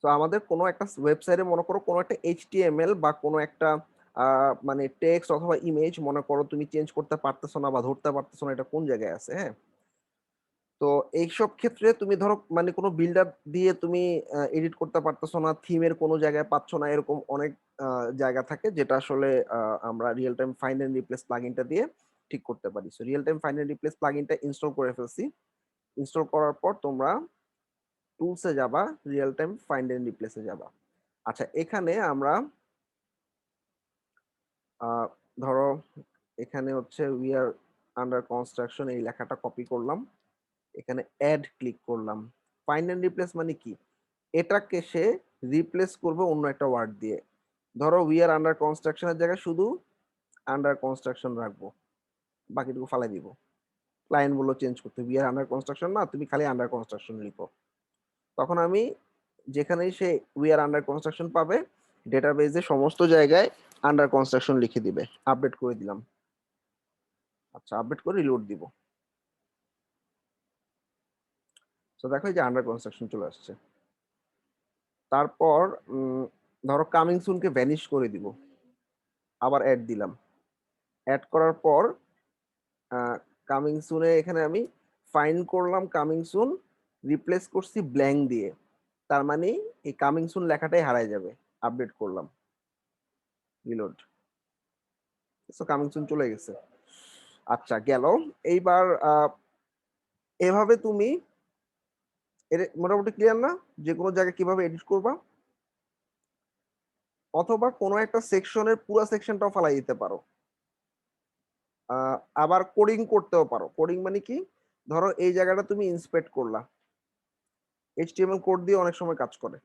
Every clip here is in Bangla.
তো আমাদের কোনো একটা ওয়েবসাইটে মনে করো কোনো একটা এইচটিএমএল বা কোনো একটা মানে টেক্সট অথবা ইমেজ মনে করো তুমি চেঞ্জ করতে পারতেছো না বা ধরতে পারতেছো না, এটা কোন জায়গায় আছে, হ্যাঁ? তো এইসব ক্ষেত্রে তুমি ধরো মানে কোনো বিল্ডার দিয়ে তুমি এডিট করতে পারতেছো না, থিমের কোনো জায়গায় পাচ্ছ না, এরকম অনেক জায়গা থাকে যেটা আসলে আমরা real time find and replace প্লাগইনটা দিয়ে ঠিক করতে পারি। So real time find and replace প্লাগইনটা ইনস্টল করে ফেলছি। ইনস্টল করার পর তোমরা টুলসে যাবা, রিয়েল টাইম ফাইন্ড এন্ড রিপ্লেসে যাবা। আচ্ছা, এখানে আমরা আহ, ধরো এখানে হচ্ছে উই আর আন্ডার কনস্ট্রাকশন এই লেখাটা কপি করলাম, এখানে অ্যাড ক্লিক করলাম। ফাইন্ড এন্ড রিপ্লেস মানে কি? এটাকে সে রিপ্লেস করবে অন্য একটা ওয়ার্ড দিয়ে। ধরো উই আর আন্ডার কনস্ট্রাকশনের জায়গায় শুধু আন্ডার কনস্ট্রাকশন রাখবো, বাকিটুকু ফালাই দিব। লাইন বললো চেঞ্জ করতে, উই আর আন্ডার কনস্ট্রাকশন না, তুমি খালি আন্ডার কনস্ট্রাকশন লিখো। তখন আমি যেখানেই say we are under construction পাবে, ডেটাবেজে সমস্ত জায়গায় আন্ডার কনস্ট্রাকশন লিখে দিবে। আপডেট করে দিলাম। আচ্ছা, আপডেট করে রিলোড দিব। তো দেখো এই যে আন্ডার কনস্ট্রাকশন চলে আসছে। তারপর ধরো কামিং সুনকে ভ্যানিশ করে দিব, আবার অ্যাড দিলাম। অ্যাড করার পর কামিং সুনে এখানে আমি ফাইন্ড করলাম কামিং সুন, রিপ্লেস করছি ব্ল্যাঙ্ক দিয়ে। তার মানে এই কামিং সুন লেখাটাই হারায় যাবে। আপডেট করলাম, রিলোড। সো কামিং সুন চলে গেছে। আচ্ছা, গেল। এইবার এভাবে তুমি মোটামুটি ক্লিয়ার না যে কোনো জায়গায় কিভাবে এডিট করবা? অথবা কোনো একটা সেকশনের পুরো সেকশনটাও ফালাই দিতে পারো। আবার কোডিং করতেও পারো। কোডিং মানে কি? ধরো এই জায়গাটা তুমি ইন্সপেক্ট করলা, এইচটিএমএল কোড দিয়ে অনেক সময় কাজ করে।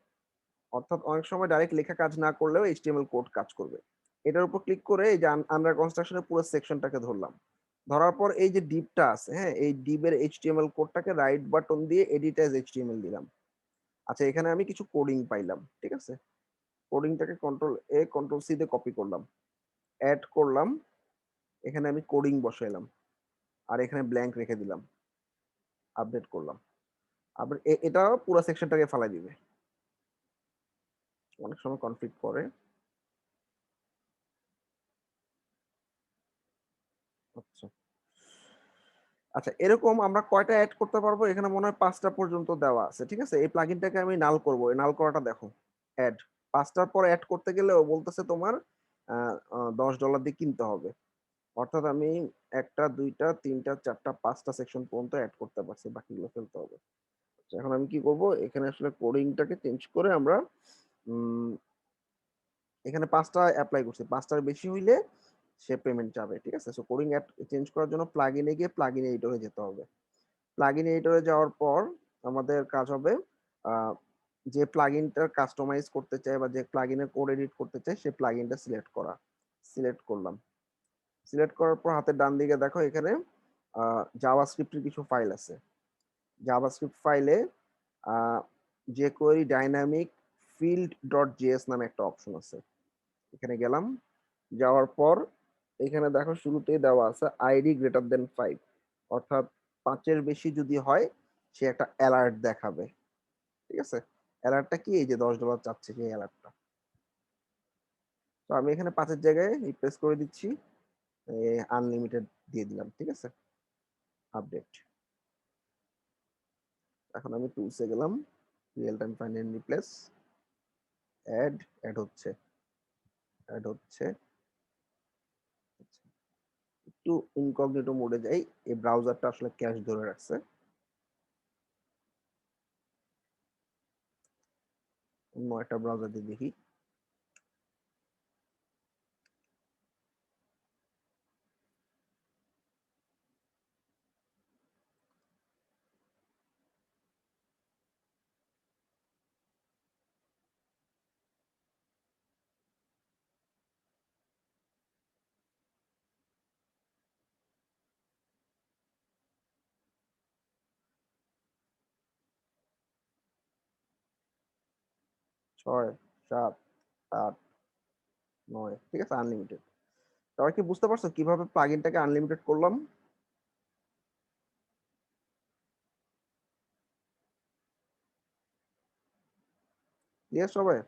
অর্থাৎ অনেক সময় ডাইরেক্ট লেখা কাজ না করলেও এইচটিএমএল কোড কাজ করবে। এটার উপর ক্লিক করে এই যে আন্ডার কনস্ট্রাকশনের পুরো সেকশনটাকে ধরলাম। ধরার পর এই যে ডিপটা আছে, হ্যাঁ, এই ডিপের এইচটিএমএল কোডটাকে রাইট বাটন দিয়ে এডিট অ্যাজ এইচটিএমএল দিলাম। আচ্ছা, এখানে আমি কিছু কোডিং পাইলাম, ঠিক আছে। কোডিংটাকে কন্ট্রোল এ কন্ট্রোল সি দিয়ে কপি করলাম, অ্যাড করলাম, এখানে আমি কোডিং বসাইলাম, আর এখানে ব্ল্যাঙ্ক রেখে দিলাম। আপডেট করলাম। আবার এটা পুরো সেকশনটাকে ফালাই দিবে। অনেক সময় কনফ্লিক্ট করে। আচ্ছা আচ্ছা, এরকম আমরা কয়টা অ্যাড করতে পারবো? এখানে মনে হয় 5টা পর্যন্ত দেওয়া আছে, ঠিক আছে। এই প্লাগইনটাকে আমি নাল করব। এই নাল করাটা দেখো, অ্যাড। 5টার পর অ্যাড করতে গেলে ও বলতেছে তোমার $10 দিয়ে কিনতে হবে। অর্থাৎ আমি 1টা 2টা 3টা 4টা 5টা সেকশন পর্যন্ত অ্যাড করতে পারছি, বাকিগুলো ফেলতে হবে। আচ্ছা, এখন আমি কি করব? এখানে আসলে কোডিংটাকে চেঞ্জ করে আমরা উম, এখানে 5টা অ্যাপ্লাই করছি। 5টার বেশি হইলে সে পেমেন্ট যাবে, ঠিক আছে। সো কোডিং অ্যাড চেঞ্জ করার জন্য প্লাগইনে গিয়ে প্লাগইন এডিটরে যেতে হবে। প্লাগইন এডিটরে যাওয়ার পর আমাদের কাজ হবে যে প্লাগইনটা কাস্টমাইজ করতে চাই বা যে প্লাগইনের কোড এডিট করতে চাই সেই প্লাগইনটা সিলেক্ট করা। সিলেক্ট করলাম। সিলেক্ট করার পর হাতের ডান দিকে দেখো এখানে জাভাস্ক্রিপ্টের কিছু ফাইল আছে। জাভাস্ক্রিপ্ট ফাইলে jQuery dynamic field dot JS নামে একটা অপশন আছে। এখানে গেলাম, যাওয়ার পর এখানে দেখো শুরুতেই দেওয়া আছে আইডি গ্রেটার দেন 5, অর্থাৎ 5-এর বেশি যদি হয় সে একটা অ্যালার্ট দেখাবে, ঠিক আছে। অ্যালার্টটা কি? এই যে $10 চাচ্ছে সেই অ্যালার্টটা। তো আমি এখানে 5-এর জায়গায় রিপ্লেস করে দিচ্ছি, আনলিমিটেড দিয়ে দিলাম, ঠিক আছে। আপডেট। এখন আমি টুলসে গেলাম, real time find and replace, add. Add হচ্ছে, অ্যাড হচ্ছে। একটু ইনকগনিটো মোডে যাই, এই ব্রাউজারটা আসলে ক্যাশ ধরে রাখছে। অন্য একটা ব্রাউজার দিয়ে দেখি। ছয়, সাত, আট, 9, ঠিক আছে, আনলিমিটেড। তাহলে কি বুঝতে পারছো কিভাবে প্লাগইনটাকে আনলিমিটেড করলাম? ক্লিয়ার সবাই?